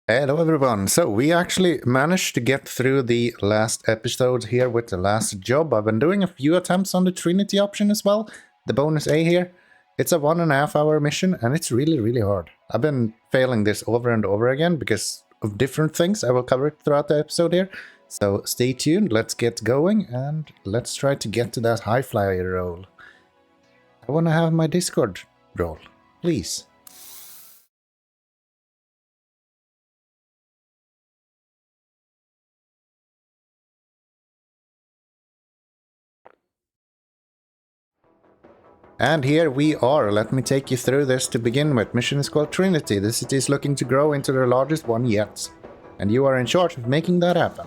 Hello everyone, so we actually managed to get through the last episode here with the last job. I've been doing a few attempts on the Trinity option as well, the bonus A here. It's a 1.5 hour mission and it's really hard. I've been failing this over and over again because of different things. I will cover it throughout the episode here. So stay tuned, let's get going and let's try to get to that high flyer role. I want to have my Discord role, please. And here we are. Let me take you through this to begin with. Mission is called Trinity. The city is looking to grow into the largest one yet. And you are in charge of making that happen.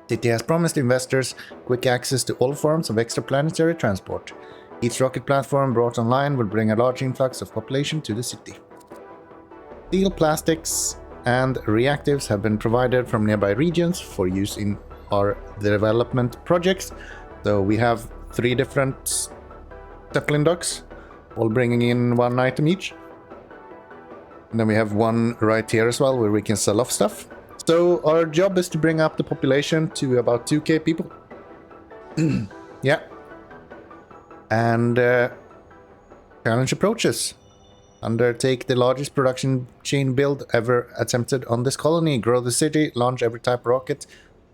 City has promised investors quick access to all forms of extraplanetary transport. Each rocket platform brought online will bring a large influx of population to the city. Steel, plastics, and reactives have been provided from nearby regions for use in our development projects. So we have 3 different Zeppelin docks, all bringing in 1 item each. And then we have one right here as well, where we can sell off stuff. So our job is to bring up the population to about 2k people. Yeah. And challenge approaches. Undertake the largest production chain build ever attempted on this colony. Grow the city, launch every type of rocket.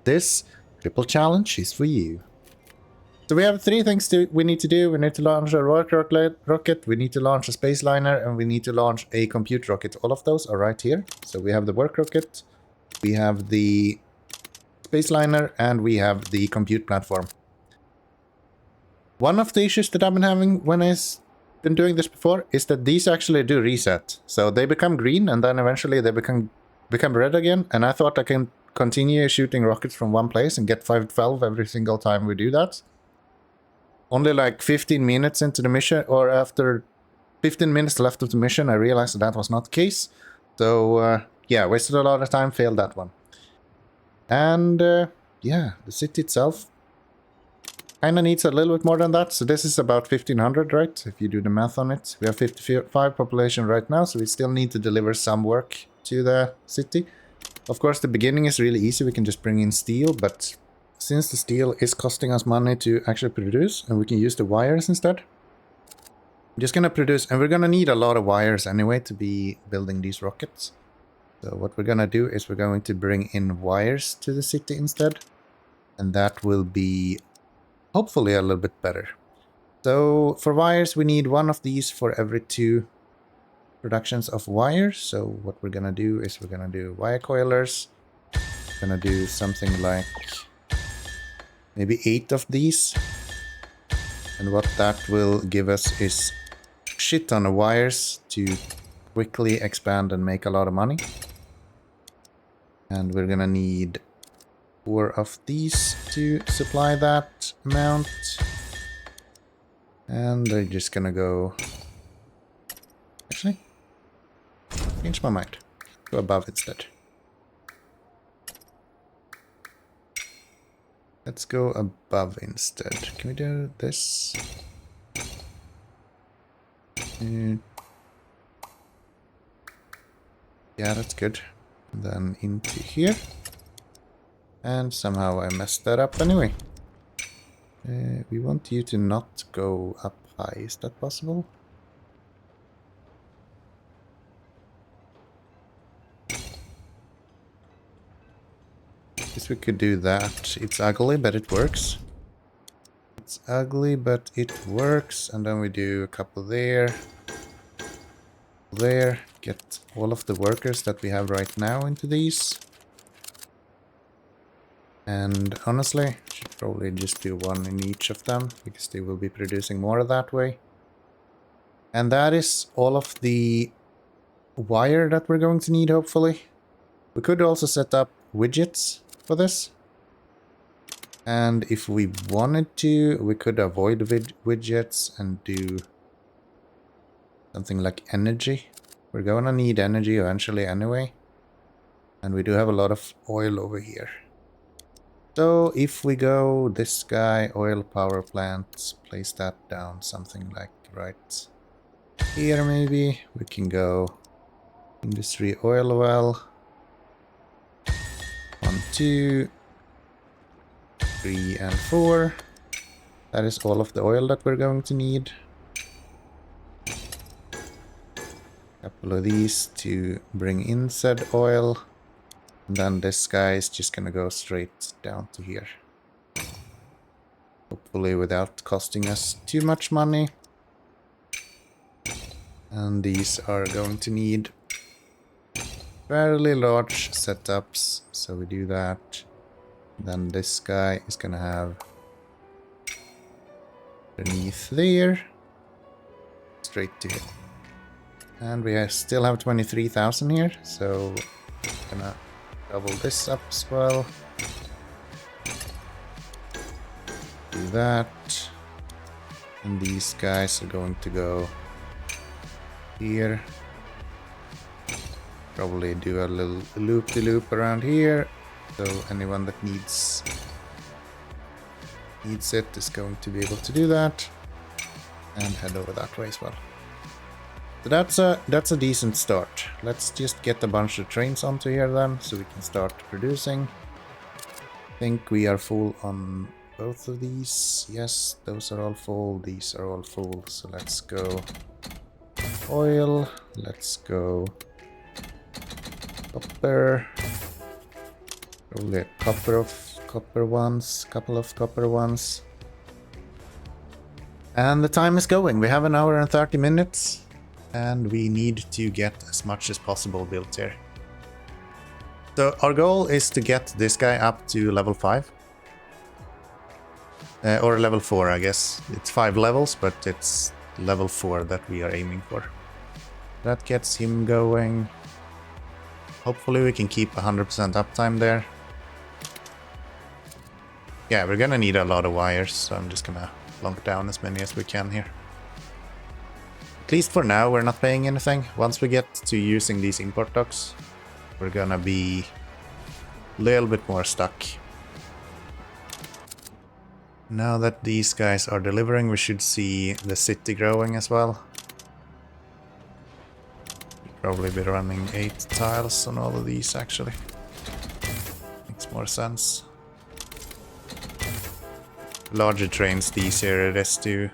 This triple challenge is for you. So we have 3 things we need to do. We need to launch a work rocket, we need to launch a space liner, and we need to launch a compute rocket. All of those are right here. So we have the work rocket, we have the space liner, and we have the compute platform. One of the issues that I've been having when I've been doing this before is that these actually do reset. So they become green and then eventually they become red again. And I thought I can continue shooting rockets from one place and get 512 every single time we do that. Only like 15 minutes into the mission, or after 15 minutes left of the mission, I realized that was not the case. So, yeah, wasted a lot of time, failed that one. And, yeah, the city itself kinda needs a little bit more than that. So this is about 1500, right? If you do the math on it. We have 55 population right now, so we still need to deliver some work to the city. Of course, the beginning is really easy. We can just bring in steel, but since the steel is costing us money to actually produce, and we can use the wires instead. I'm just gonna produce, and we're gonna need a lot of wires anyway to be building these rockets. So what we're gonna do is we're going to bring in wires to the city instead. And that will be hopefully a little bit better. So for wires, we need 1 of these for every 2 productions of wires. So what we're gonna do is we're gonna do wire coilers. We're gonna do something like maybe 8 of these. And what that will give us is shit ton of wires to quickly expand and make a lot of money. And we're gonna need 4 of these to supply that amount. And they're just gonna go... Actually, change my mind. Go above instead. Let's go above instead. Can we do this? Yeah, that's good. And then into here. And somehow I messed that up anyway. We want you to not go up high. Is that possible? Guess we could do that. It's ugly, but it works. It's ugly, but it works. And then we do a couple there. There. Get all of the workers that we have right now into these. And honestly, should probably just do 1 in each of them, because they will be producing more that way. And that is all of the wire that we're going to need, hopefully. We could also set up widgets for this. And if we wanted to, we could avoid widgets and do something like energy. We're gonna need energy eventually anyway. And we do have a lot of oil over here. So if we go this guy, oil power plant, place that down something like right here maybe. We can go industry oil well. 1, 2, 3, and 4. That is all of the oil that we're going to need. Couple of these to bring in said oil. And then this guy is just gonna go straight down to here. Hopefully without costing us too much money. And these are going to need fairly large setups, so we do that. Then this guy is gonna have beneath there, straight to here. And we still have 23,000 here, so I'm gonna double this up as well. Do that. And these guys are going to go here. Probably do a little loop-de-loop around here, so anyone that needs it is going to be able to do that, and head over that way as well. So that's a decent start. Let's just get a bunch of trains onto here then, so we can start producing. I think we are full on both of these. Yes, those are all full. These are all full. So let's go oil. Let's go copper. Probably a couple of copper ones. And the time is going. We have an hour and 30 minutes. And we need to get as much as possible built here. So our goal is to get this guy up to level 5. Or level 4, I guess. It's 5 levels, but it's level 4 that we are aiming for. That gets him going. Hopefully we can keep 100% uptime there. Yeah, we're gonna need a lot of wires, so I'm just gonna lock down as many as we can here. At least for now, we're not paying anything. Once we get to using these import docks, we're gonna be a little bit more stuck. Now that these guys are delivering, we should see the city growing as well. We'll probably be running 8 tiles on all of these, actually. Makes more sense. Larger trains, the easier it is to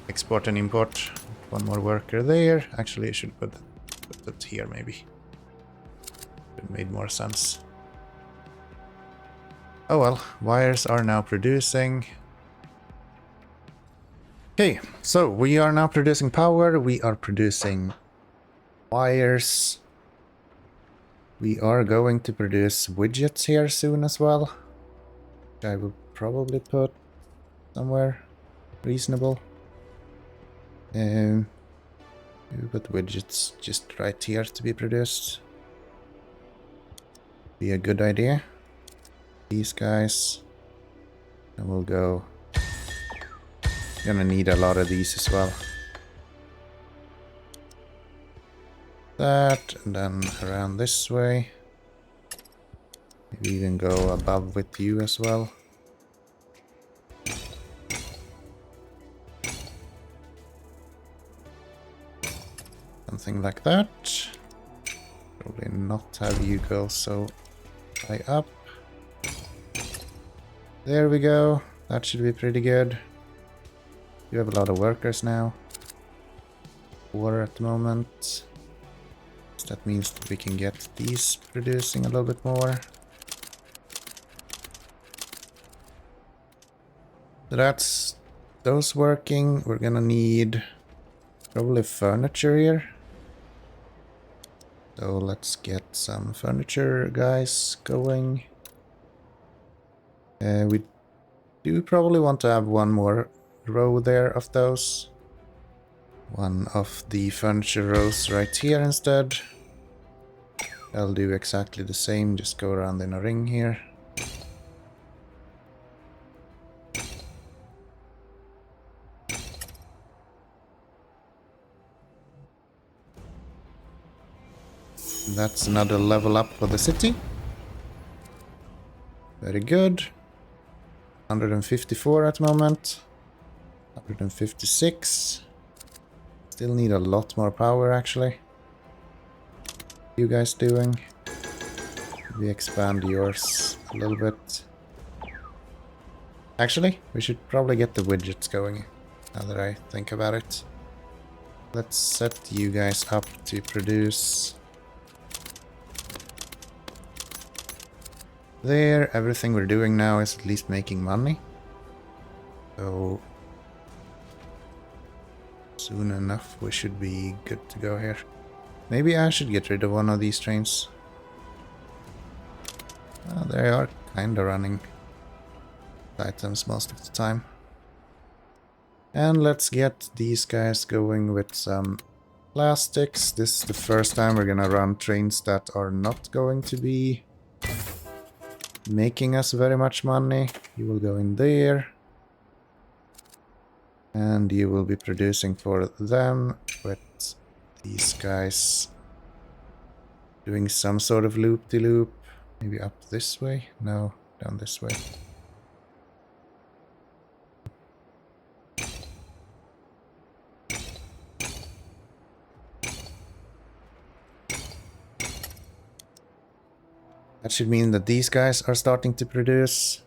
export and import. One more worker there. Actually, I should put it here, maybe. It made more sense. Oh well, wires are now producing. Okay, so we are now producing power. We are producing wires. We are going to produce widgets here soon as well. I will probably put somewhere reasonable. We put widgets just right here to be produced. Be a good idea. These guys. And we'll go. Gonna need a lot of these as well. That, and then around this way. Maybe even go above with you as well. Something like that. Probably not have you go so high up. There we go. That should be pretty good. You have a lot of workers now. 4 at the moment. So that means that we can get these producing a little bit more. So that's those working. We're gonna need probably furniture here. So let's get some furniture guys going. We do probably want to have one more row there of those. One of the furniture rows right here instead. I'll do exactly the same, just go around in a ring here. That's another level up for the city. Very good. 154 at the moment. 156. Still need a lot more power, actually. What are you guys doing? We expand yours a little bit. Actually, we should probably get the widgets going, now that I think about it. Let's set you guys up to produce. There, everything we're doing now is at least making money. So soon enough we should be good to go here. Maybe I should get rid of one of these trains. Oh, they are kinda running items most of the time. And let's get these guys going with some plastics. This is the first time we're gonna run trains that are not going to be making us very much money. You will go in there. And you will be producing for them with these guys doing some sort of loop-de-loop. Maybe up this way? No, down this way. That should mean that these guys are starting to produce.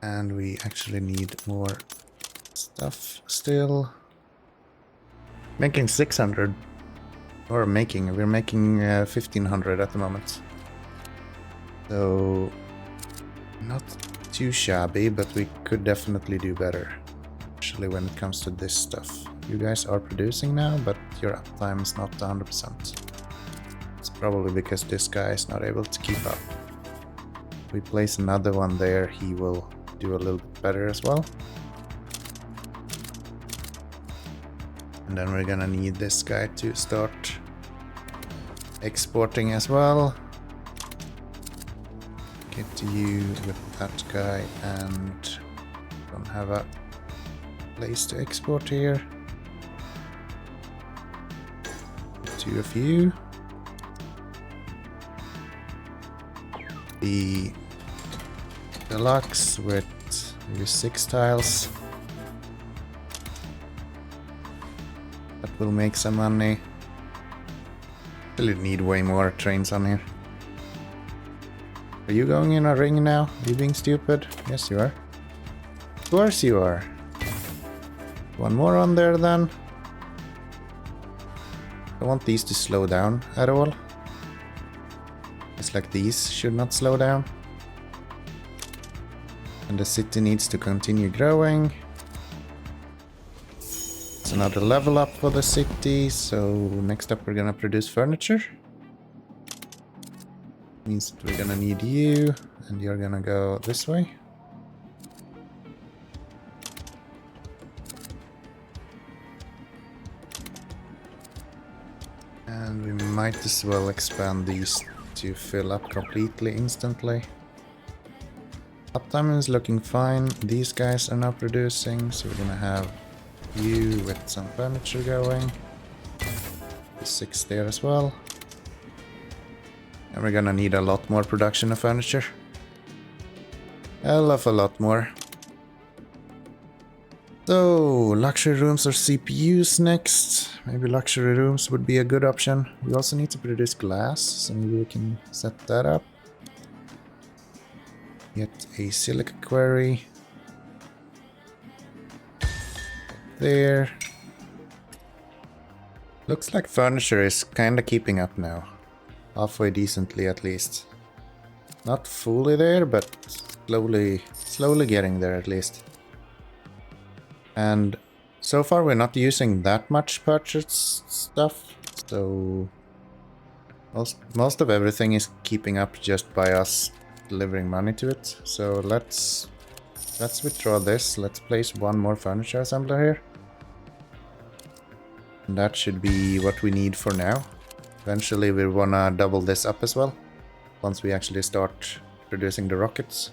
And we actually need more stuff still. Making 600. Or we're making 1500 at the moment. So, not too shabby, but we could definitely do better. Especially when it comes to this stuff. You guys are producing now, but your uptime is not 100%. It's probably because this guy is not able to keep up. If we place another one there, he will do a little bit better as well. And then we're gonna need this guy to start exporting as well. Get to you with that guy, and don't have a place to export here. Two of you. The deluxe with maybe 6 tiles. That will make some money. Really need way more trains on here. Are you going in a ring now? Are you being stupid? Yes, you are. Of course you are. One more on there then. I want these to slow down at all. It's like these should not slow down. And the city needs to continue growing. It's another level up for the city, so next up we're gonna produce furniture. Means that we're gonna need you, and you're gonna go this way. And we might as well expand these to fill up completely instantly. Uptime is looking fine. These guys are now producing, so we're gonna have you with some furniture going. The 6 there as well. And we're gonna need a lot more production of furniture. A lot more. So, luxury rooms or CPUs next. Maybe luxury rooms would be a good option. We also need to produce glass, so maybe we can set that up. Get a silica quarry. There. Looks like furniture is kinda keeping up now. Halfway decently at least. Not fully there, but slowly getting there at least. And so far we're not using that much purchased stuff, so most of everything is keeping up just by us delivering money to it. So let's withdraw this. Let's place one more furniture assembler here. And that should be what we need for now. Eventually we wanna double this up as well, once we actually start producing the rockets.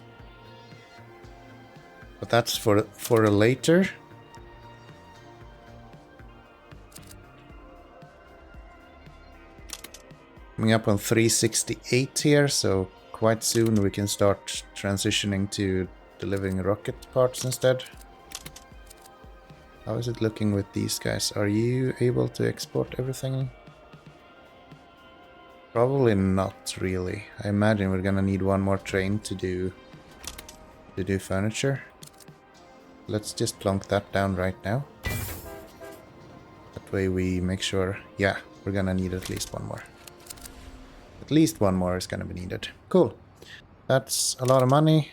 But that's for later. Coming up on 368 here, so quite soon we can start transitioning to delivering rocket parts instead. How is it looking with these guys? Are you able to export everything? Probably not really. I imagine we're gonna need one more train to do furniture. Let's just plonk that down right now. That way we make sure, yeah, we're gonna need at least one more. At least one more is gonna be needed. Cool. That's a lot of money.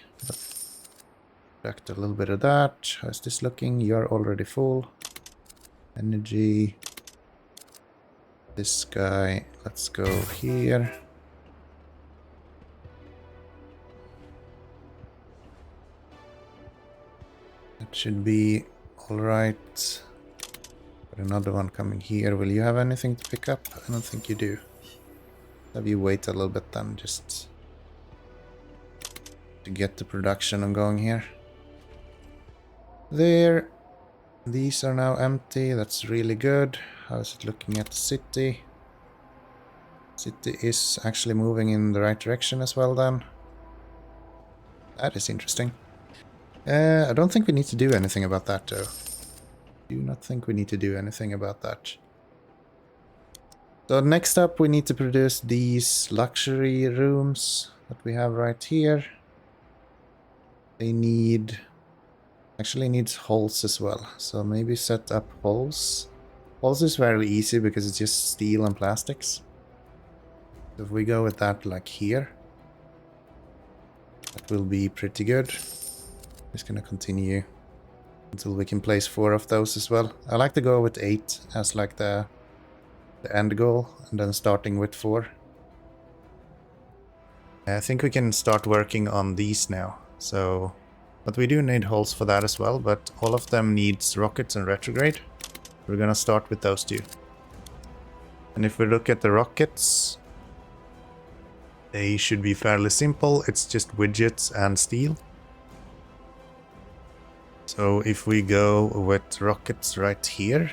Deduct a little bit of that. How's this looking? You're already full. Energy. This guy. Let's go here. That should be alright. Got another one coming here. Will you have anything to pick up? I don't think you do. Have you wait a little bit then, just to get the production going here. There. These are now empty. That's really good. How is it looking at the city? City is actually moving in the right direction as well then. That is interesting. I don't think we need to do anything about that though. Do not think we need to do anything about that. So next up we need to produce these luxury rooms that we have right here. They need... actually needs holes as well. So maybe set up holes. Holes is very easy because it's just steel and plastics. So if we go with that like here, that will be pretty good. Just gonna continue until we can place 4 of those as well. I like to go with 8 as like the end goal, and then starting with 4. I think we can start working on these now. So, but we do need holes for that as well, but all of them needs rockets and retrograde. We're gonna start with those 2. And if we look at the rockets, they should be fairly simple. It's just widgets and steel. So if we go with rockets right here,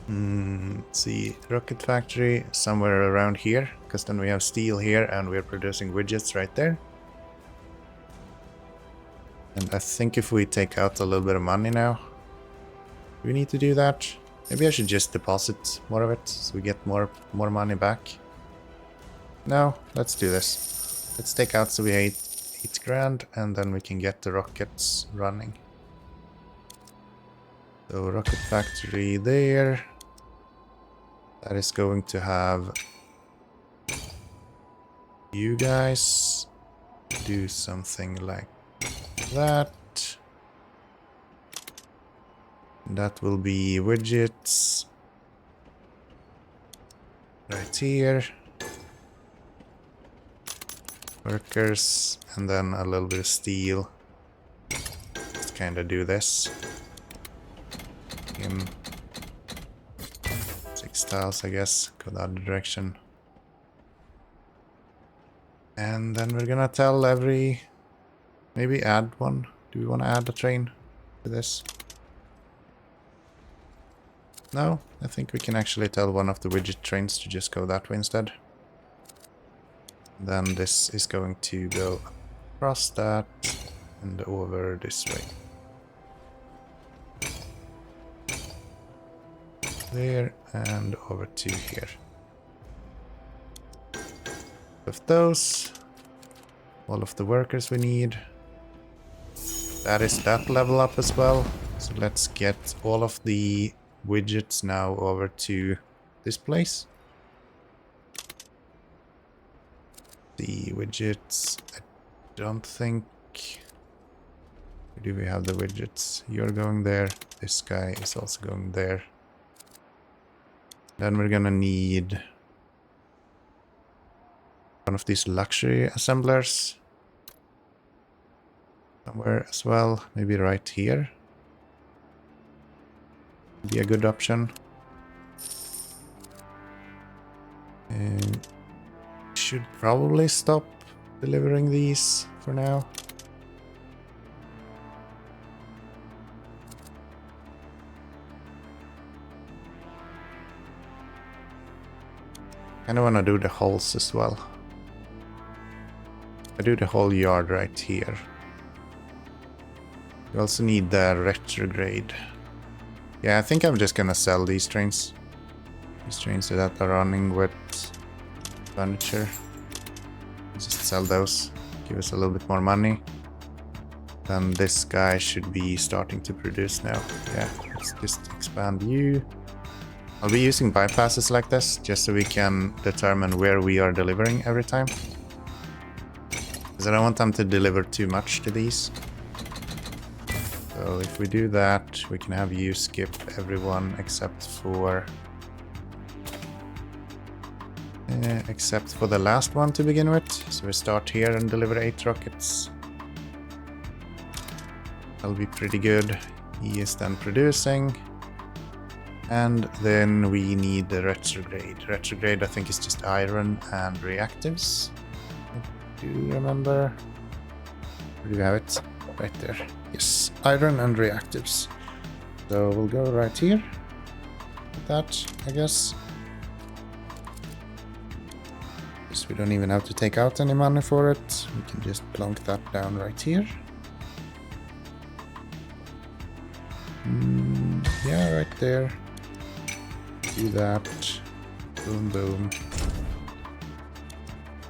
let's see, rocket factory somewhere around here, because then we have steel here and we're producing widgets right there. And I think if we take out a little bit of money now, do we need to do that? Maybe I should just deposit more of it so we get more money back. No, let's do this. Let's take out so we 8 grand, and then we can get the rockets running. So rocket factory there. That is going to have you guys do something like that. That will be widgets right here. Workers, and then a little bit of steel. Let's kind of do this. 6 tiles, I guess. Go the other direction. And then we're gonna tell every... maybe add one. Do we want to add a train to this? No, I think we can actually tell one of the widget trains to just go that way instead. Then this is going to go across that and over this way. There and over to here. Of those, all of the workers we need. That is that level up as well. So let's get all of the widgets now over to this place. The widgets, I don't think... do we have the widgets? You're going there. This guy is also going there. Then we're gonna need one of these luxury assemblers somewhere as well. Maybe right here. Be a good option. Should probably stop delivering these for now. Kinda wanna do the holes as well. I do the whole yard right here. We also need the retrograde. Yeah, I think I'm just gonna sell these trains. These trains that are running with furniture. Just sell those. Give us a little bit more money. Then this guy should be starting to produce now. Yeah, let's just expand you. I'll be using bypasses like this just so we can determine where we are delivering every time. Because I don't want them to deliver too much to these. So if we do that, we can have you skip everyone except for the last one to begin with. So we start here and deliver 8 rockets. That'll be pretty good. He is then producing. And then we need the retrograde. Retrograde I think is just iron and reactives. I do remember. Where do you have it? Right there. Yes, iron and reactives. So we'll go right here. Like that, I guess. We don't even have to take out any money for it. We can just plonk that down right here. Yeah, right there. Do that. Boom, boom.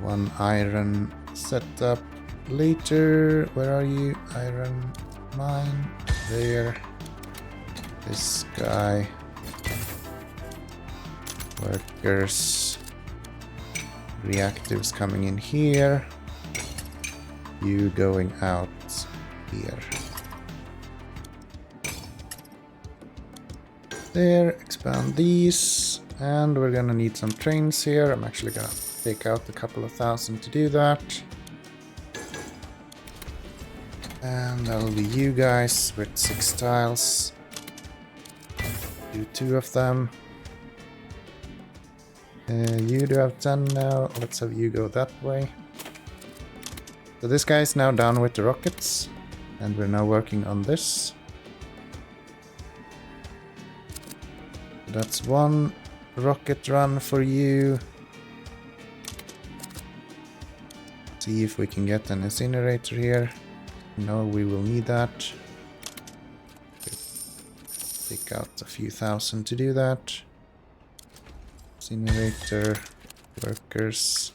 One iron setup later. Where are you? Iron mine. There. This guy. Workers. Reactives coming in here. You going out here. There, expand these. And we're gonna need some trains here. I'm actually gonna take out a couple of thousand to do that. And that'll be you guys with 6 tiles. Do 2 of them. You do have 10 now. Let's have you go that way. So this guy is now down with the rockets. And we're now working on this. That's 1 rocket run for you. See if we can get an incinerator here. No, we will need that. Take out a few thousand to do that. Incinerator, workers.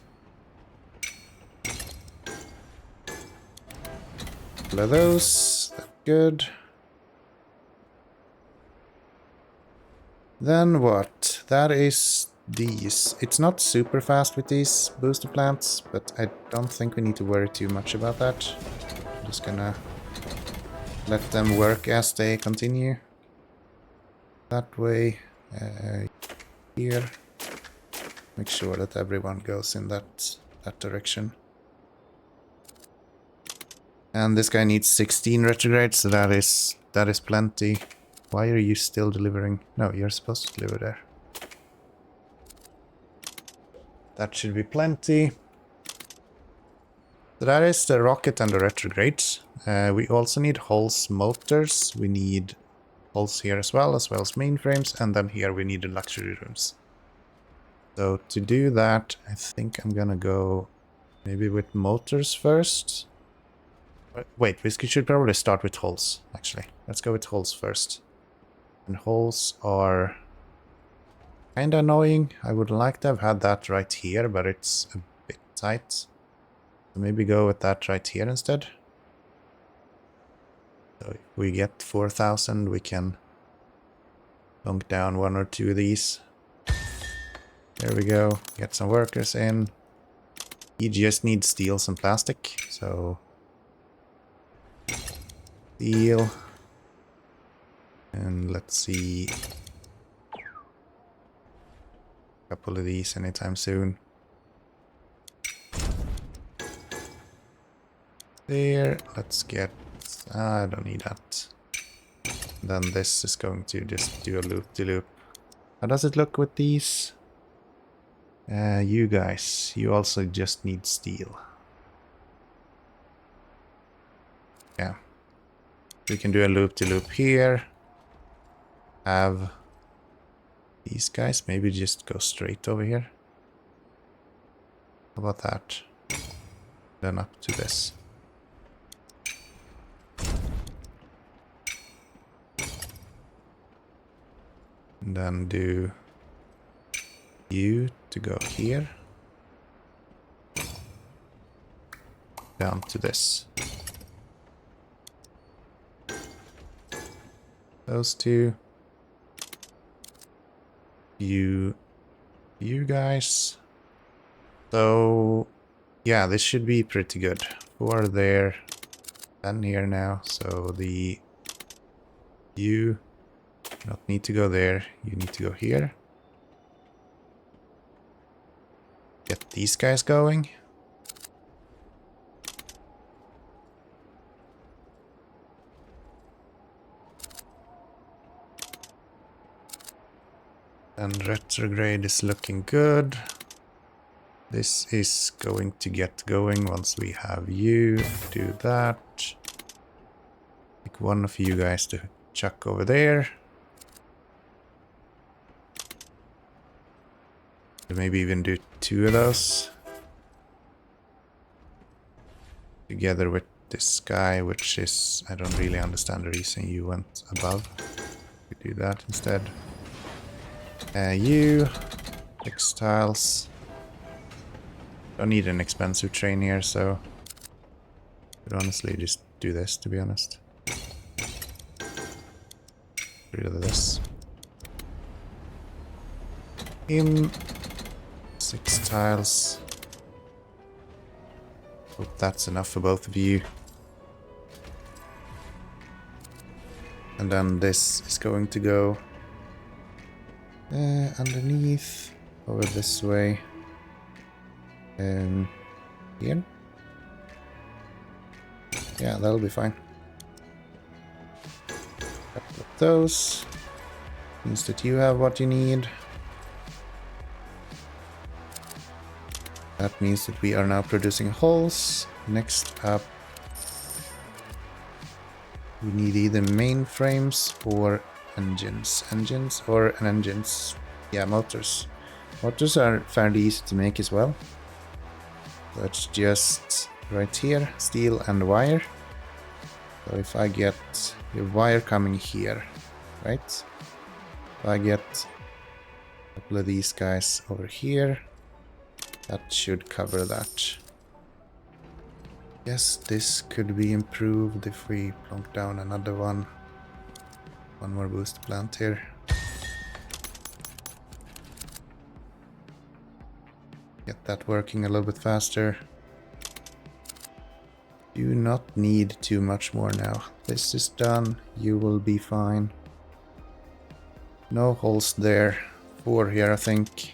Couple of those. That's good. Then what? That is these. It's not super fast with these booster plants, but I don't think we need to worry too much about that. I'm just gonna let them work as they continue. That way. Here. Make sure that everyone goes in that direction. And this guy needs 16 retrogrades, so that is plenty. Why are you still delivering? No, you're supposed to deliver there. That should be plenty. So that is the rocket and the retrogrades. We also need hulls motors. We need hulls here as well as mainframes. And then here we need the luxury rooms. So to do that, I think I'm gonna go maybe with motors first. Wait, we should probably start with hulls, actually. Let's go with hulls first. And hulls are kinda annoying. I would like to have had that right here, but it's a bit tight. So maybe go with that right here instead. So if we get 4,000, we can dunk down 1 or 2 of these. There we go. Get some workers in. He just needs steel and plastic, so steel. And let's see. A couple of these anytime soon. There. Let's get. I don't need that. Then this is going to just do a loop-de-loop. How does it look with these? You guys, you also just need steel. Yeah. We can do a loop-de-loop here. Have these guys maybe just go straight over here. How about that? Then up to this. And then do you to go here. Down to this. Those two. You guys. So yeah, this should be pretty good. 4 there, 10 here now. So you don't need to go there. You need to go here. Get these guys going. And retrograde is looking good. This is going to get going once we have you do that. Pick one of you guys to chuck over there. Maybe even do 2 of those. Together with this guy, which is... I don't really understand the reason you went above. We do that instead. You... textiles. Don't need an expensive train here, so... could honestly just do this, to be honest. Get rid of this. Him... 6 tiles. Hope that's enough for both of you. And then this is going to go underneath, over this way. Here. Yeah, that'll be fine. Couple of those. Means that you have what you need. That means that we are now producing holes. Next up, we need either mainframes or engines. Yeah, motors. Motors are fairly easy to make as well. That's just right here, steel and wire. So if I get the wire coming here, right? If I get a couple of these guys over here, that should cover that. Yes, this could be improved if we plonk down another one. One more boost plant here. Get that working a little bit faster. Do not need too much more now. This is done. You will be fine. No holes there. 4 here, I think.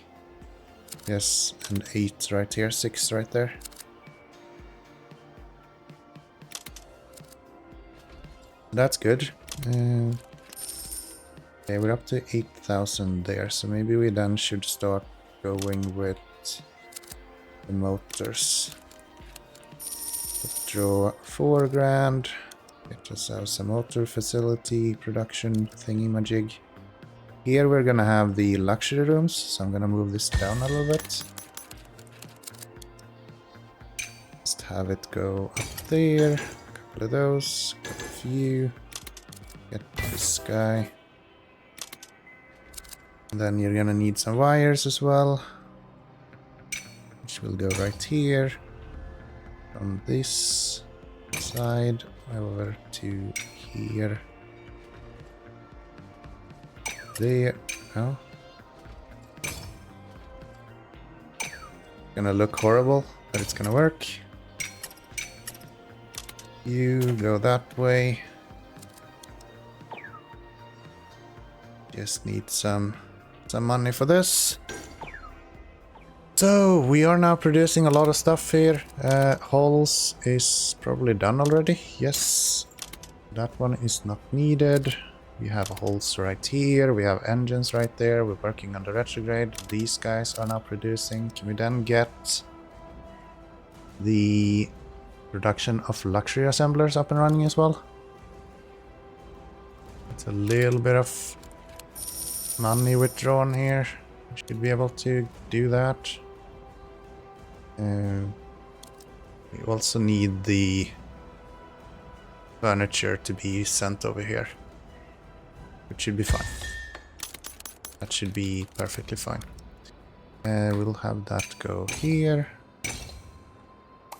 Yes, and 8 right here. 6 right there. That's good. Okay, we're up to 8,000 there, so maybe we then should start going with the motors. Draw 4 grand. Get ourselves a motor facility production thingy-majig. Here we're gonna have the luxury rooms, so I'm gonna move this down a little bit. Just have it go up there. A couple of those, a couple of you. Get this guy. And then you're gonna need some wires as well, which will go right here. From this side over to here. There. Oh. Gonna look horrible, but it's gonna work. You go that way. Just need some money for this. So we are now producing a lot of stuff here. Holes is probably done already. Yes, that one is not needed. We have holes right here. We have engines right there. We're working on the retrograde. These guys are now producing. Can we then get the production of luxury assemblers up and running as well? It's a little bit of money withdrawn here. We should be able to do that. We also need the furniture to be sent over here, which should be fine. That should be perfectly fine. We'll have that go here.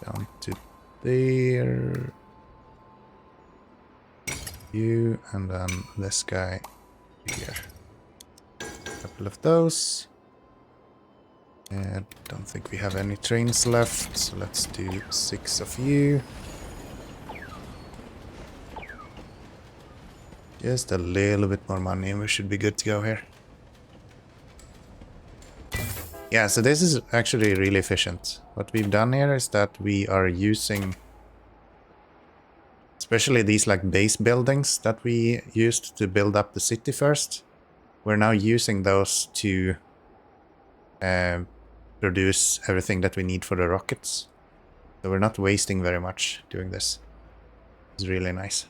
Down to there. You, and then this guy here. Couple of those. Don't think we have any trains left, so let's do 6 of you. Just a little bit more money and we should be good to go here. Yeah, so this is actually really efficient. What we've done here is that we are using, especially these like base buildings that we used to build up the city first. We're now using those to produce everything that we need for the rockets. So we're not wasting very much doing this. It's really nice.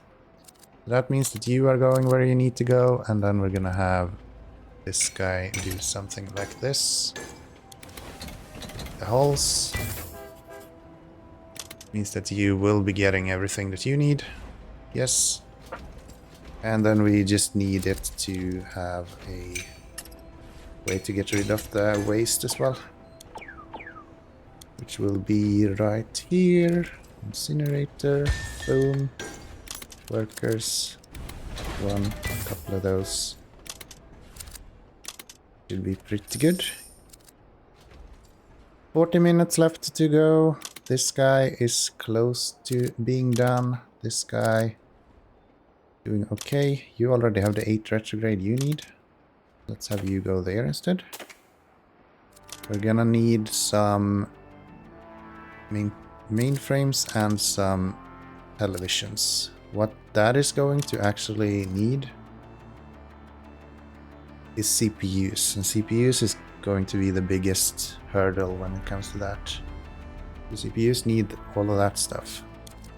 That means that you are going where you need to go, and then we're gonna have this guy do something like this. The hulls. Means that you will be getting everything that you need. Yes. And then we just need it to have a way to get rid of the waste as well. Which will be right here. Incinerator. Boom. Workers. One. Couple of those. Should be pretty good. 40 minutes left to go. This guy is close to being done. This guy doing okay. You already have the 8 retrograde you need. Let's have you go there instead. We're gonna need some mainframes and some televisions. What that is going to actually need is CPUs. And CPUs is going to be the biggest hurdle when it comes to that. The CPUs need all of that stuff,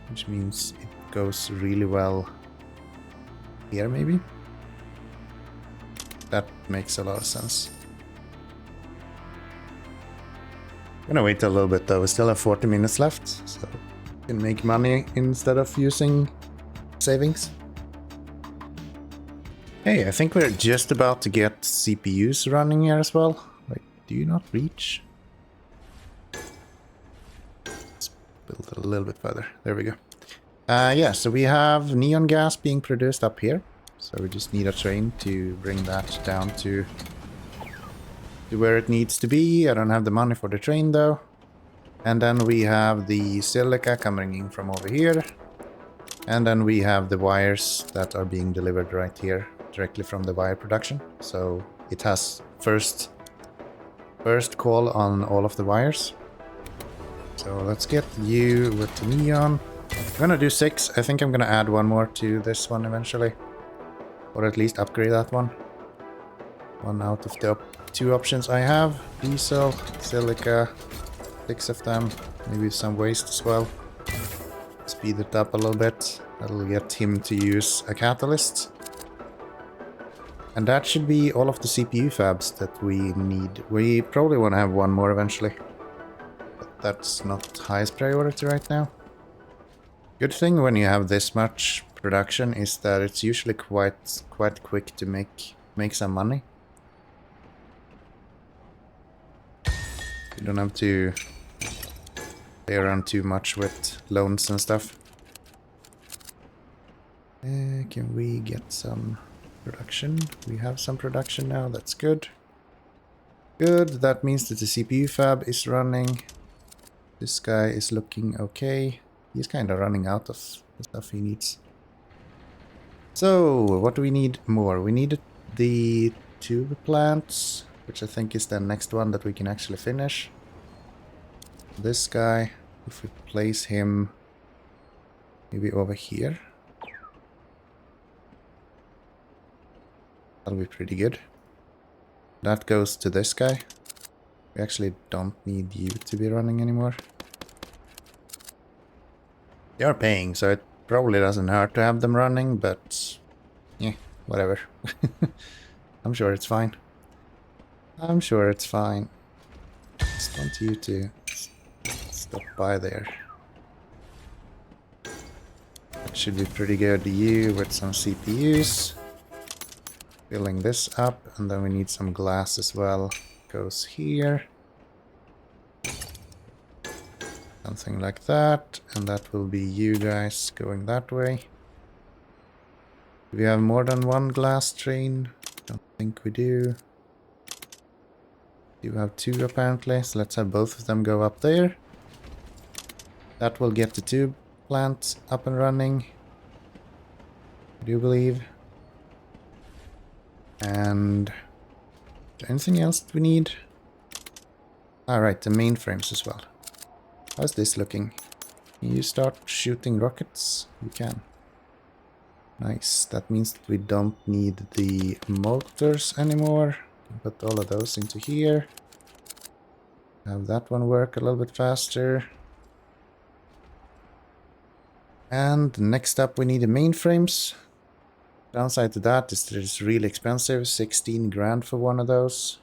which means it goes really well here maybe. That makes a lot of sense. I'm gonna wait a little bit though, we still have 40 minutes left, so we can make money instead of using savings. Hey, I think we're just about to get CPUs running here as well. Wait, do you not reach? Let's build it a little bit further. There we go. Yeah, so we have neon gas being produced up here. So we just need a train to bring that down to where it needs to be. I don't have the money for the train though. And then we have the silica coming in from over here. And then we have the wires that are being delivered right here, directly from the wire production. So it has first call on all of the wires. So let's get you with the neon. I'm gonna do 6. I think I'm gonna add one more to this one eventually. Or at least upgrade that one. One out of the 2 options I have. Diesel, silica, 6 of them. Maybe some waste as well. Speed it up a little bit. That'll get him to use a catalyst. And that should be all of the CPU fabs that we need. We probably want to have one more eventually. But that's not highest priority right now. Good thing when you have this much production is that it's usually quite quick to make some money. You don't have to play around too much with loans and stuff. Can we get some production? We have some production now, that's good. Good, that means that the CPU fab is running. This guy is looking okay. He's kind of running out of the stuff he needs. So, what do we need more? We need the tube plants, which I think is the next one that we can actually finish. This guy, if we place him maybe over here, that'll be pretty good. That goes to this guy. We actually don't need you to be running anymore. They are paying, so it probably doesn't hurt to have them running, but yeah, whatever. I'm sure it's fine. I'm sure it's fine. Just want you to stop by there. That should be pretty good. You with some CPUs. Filling this up, and then we need some glass as well. goes here. Something like that. And that will be you guys going that way. Do we have more than one glass train? Don't think we do. You have two apparently, so let's have both of them go up there. That will get the tube plant up and running, I do believe. And is there anything else we need? Alright, the mainframes as well. How's this looking? Can you start shooting rockets? You can. Nice, that means that we don't need the motors anymore. Put all of those into here. Have that one work a little bit faster. And next up we need the mainframes. Downside to that is that it's really expensive. 16 grand for one of those.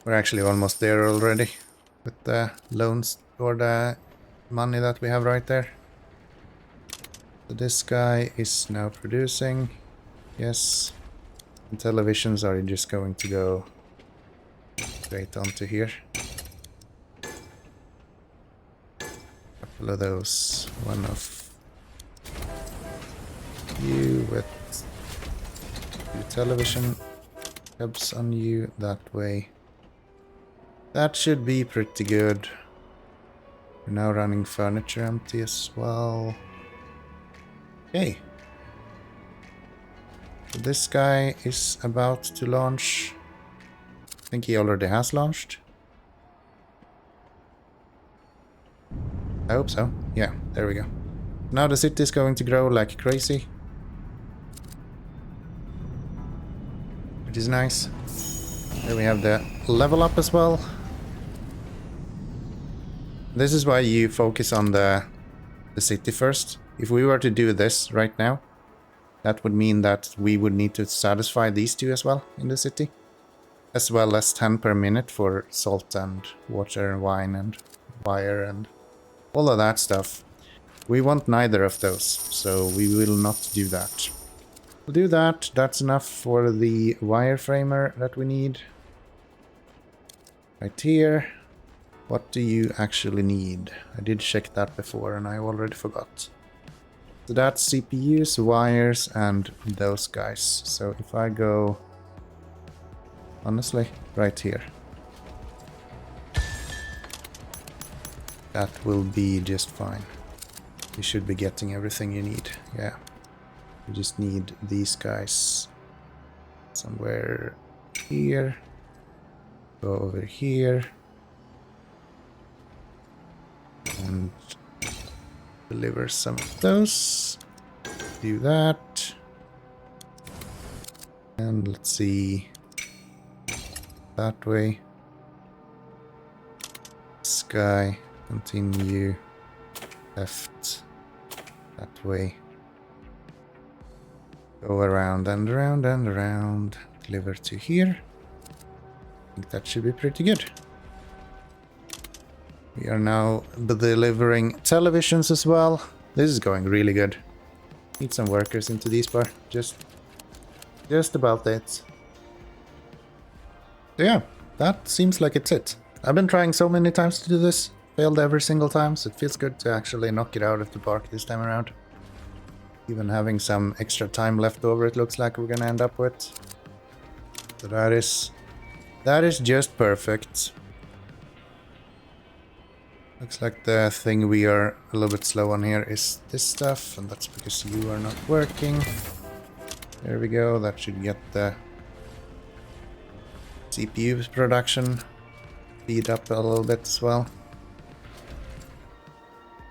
We're actually almost there already. With the loans or the money that we have right there. So this guy is now producing. Yes. And televisions are just going to go straight onto here. Couple of those. One of you with two television hubs on you that way. That should be pretty good. We're now running furniture empty as well. Okay. So this guy is about to launch. I think he already has launched. I hope so. Yeah, there we go. Now the city is going to grow like crazy. Which is nice. There we have the level up as well. This is why you focus on the city first. If we were to do this right now, that would mean that we would need to satisfy these two as well in the city. As well as 10 per minute for salt and water and wine and wire and all of that stuff. We want neither of those, so we will not do that. We'll do that. That's enough for the wireframer that we need. Right here. What do you actually need? I did check that before and I already forgot. So that's CPUs, wires, and those guys. So if I go, honestly, right here. That will be just fine. You should be getting everything you need. Yeah. You just need these guys somewhere here. Go over here. And deliver some of those. Do that. And let's see. That way. This guy. Continue. Left. That way. Go around and around and around. Deliver to here. I think that should be pretty good. We are now delivering televisions as well. This is going really good. Need some workers into these bar. Just about it. So yeah, that seems like it's it. I've been trying so many times to do this. Failed every single time, so it feels good to actually knock it out of the park this time around. Even having some extra time left over, it looks like we're gonna end up with. So that is just perfect. Looks like the thing we are a little bit slow on here is this stuff, and that's because you are not working. There we go, that should get the CPU production speed up a little bit as well.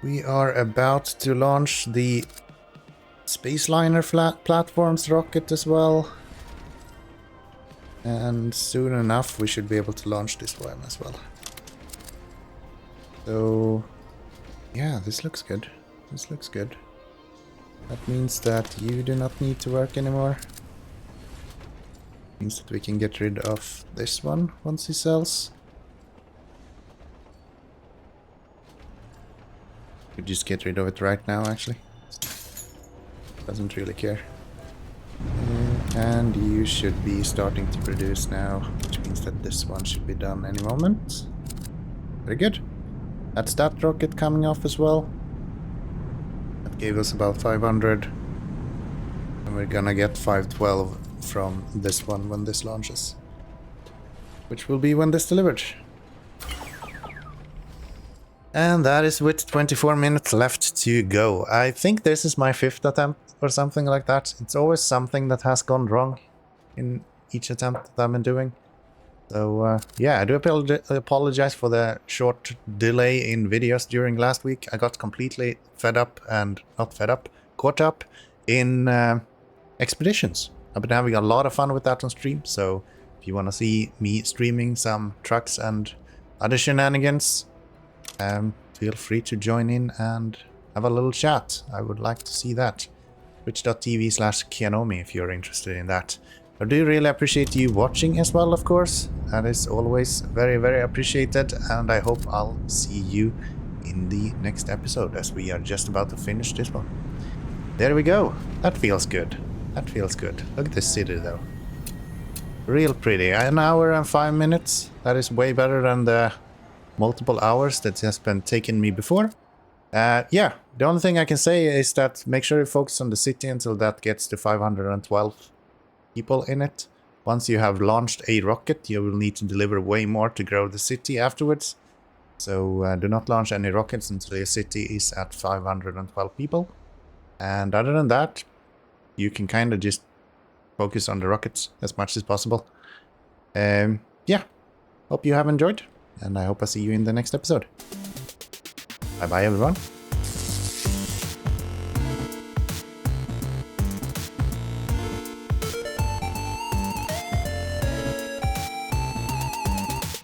We are about to launch the Spaceliner platforms rocket as well. And soon enough we should be able to launch this one as well. So, yeah, this looks good. This looks good. That means that you do not need to work anymore. Means that we can get rid of this one once he sells. Could just get rid of it right now, actually. Doesn't really care. And you should be starting to produce now, which means Means that this one should be done any moment. Very good. That's that rocket coming off as well. That gave us about 500. And we're gonna get 512 from this one when this launches. Which will be when this delivered. And that is with 24 minutes left to go. I think this is my 5th attempt or something like that. It's always something that has gone wrong in each attempt that I've been doing. So yeah, I do apologize for the short delay in videos during last week. I got completely caught up in expeditions. I've been having a lot of fun with that on stream, so if you want to see me streaming some trucks and other shenanigans, feel free to join in and have a little chat. I would like to see that. Twitch.tv/Keanomy if you're interested in that. I do really appreciate you watching as well, of course. That is always very, very appreciated, and I hope I'll see you in the next episode, as we are just about to finish this one. There we go. That feels good. That feels good. Look at this city, though. Real pretty. An hour and 5 minutes. That is way better than the multiple hours that has been taking me before. Yeah, the only thing I can say is that make sure you focus on the city until that gets to 512 people in it. Once you have launched a rocket, you will need to deliver way more to grow the city afterwards. So do not launch any rockets until your city is at 512 people. And other than that, you can kind of just focus on the rockets as much as possible. Yeah, hope you have enjoyed, and I hope I see you in the next episode. Bye bye everyone.